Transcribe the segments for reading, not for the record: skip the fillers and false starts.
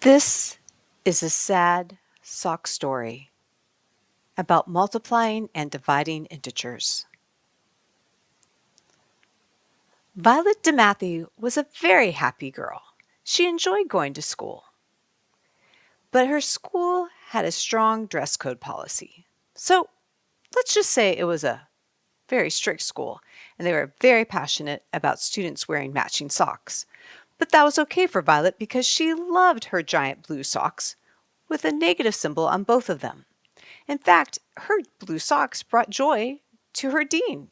This is a sad sock story about multiplying and dividing integers. Violet DeMatthew was a very happy girl. She enjoyed going to school. But her school had a strong dress code policy. So let's just say it was a very strict school, and they were very passionate about students wearing matching socks. But that was okay for Violet because she loved her giant blue socks with a negative symbol on both of them. In fact, her blue socks brought joy to her dean.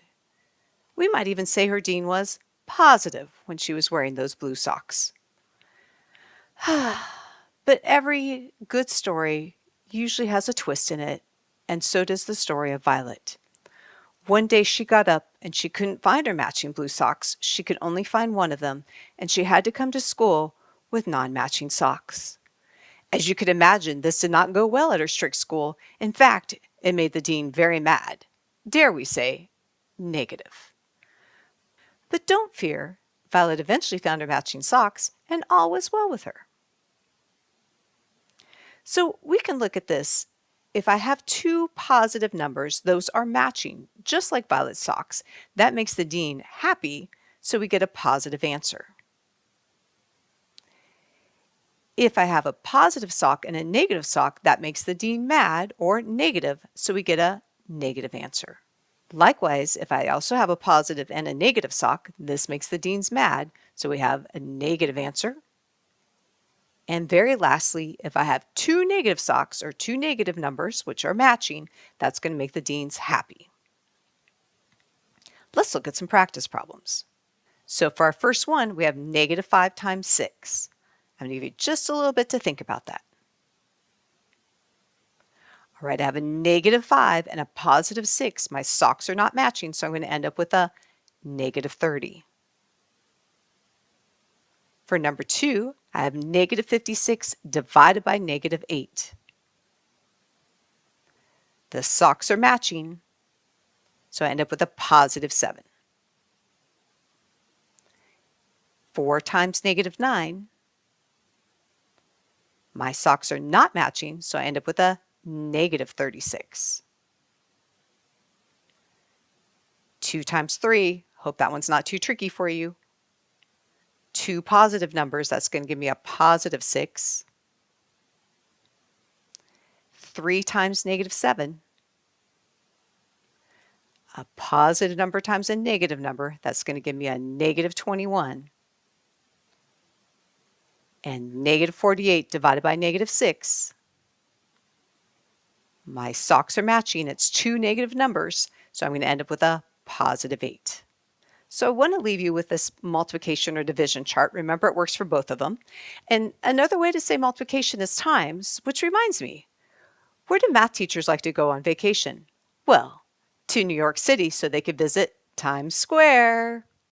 We might even say her dean was positive when she was wearing those blue socks. But every good story usually has a twist in it, and so does the story of Violet. One day she got up and she couldn't find her matching blue socks. She could only find one of them, and she had to come to school with non-matching socks. As you could imagine, this did not go well at her strict school. In fact, it made the dean very mad. Dare we say, negative. But don't fear, Violet eventually found her matching socks, and all was well with her. So we can look at this. If I have two positive numbers, those are matching, just like Violet's socks. That makes the dean happy, so we get a positive answer. If I have a positive sock and a negative sock, that makes the dean mad or negative, so we get a negative answer. Likewise, if I also have a positive and a negative sock, this makes the deans mad, so we have a negative answer. And very lastly, if I have two negative socks or two negative numbers, which are matching, that's going to make the deans happy. Let's look at some practice problems. So for our first one, we have negative 5 times 6. I'm going to give you just a little bit to think about that. All right, I have a negative 5 and a positive 6. My socks are not matching, so I'm going to end up with a negative 30. For number 2, I have negative 56 divided by negative 8. The socks are matching, so I end up with a positive 7. 4 times negative 9. My socks are not matching, so I end up with a negative 36. 2 times 3, hope that one's not too tricky for you. Two positive numbers, that's going to give me a positive 6. 3 times negative 7. A positive number times a negative number, that's going to give me a negative 21. And negative 48 divided by negative 6. My socks are matching. It's two negative numbers, so I'm going to end up with a positive 8. So I want to leave you with this multiplication or division chart. Remember, it works for both of them. And another way to say multiplication is times, which reminds me, where do math teachers like to go on vacation? Well, to New York City so they could visit Times Square.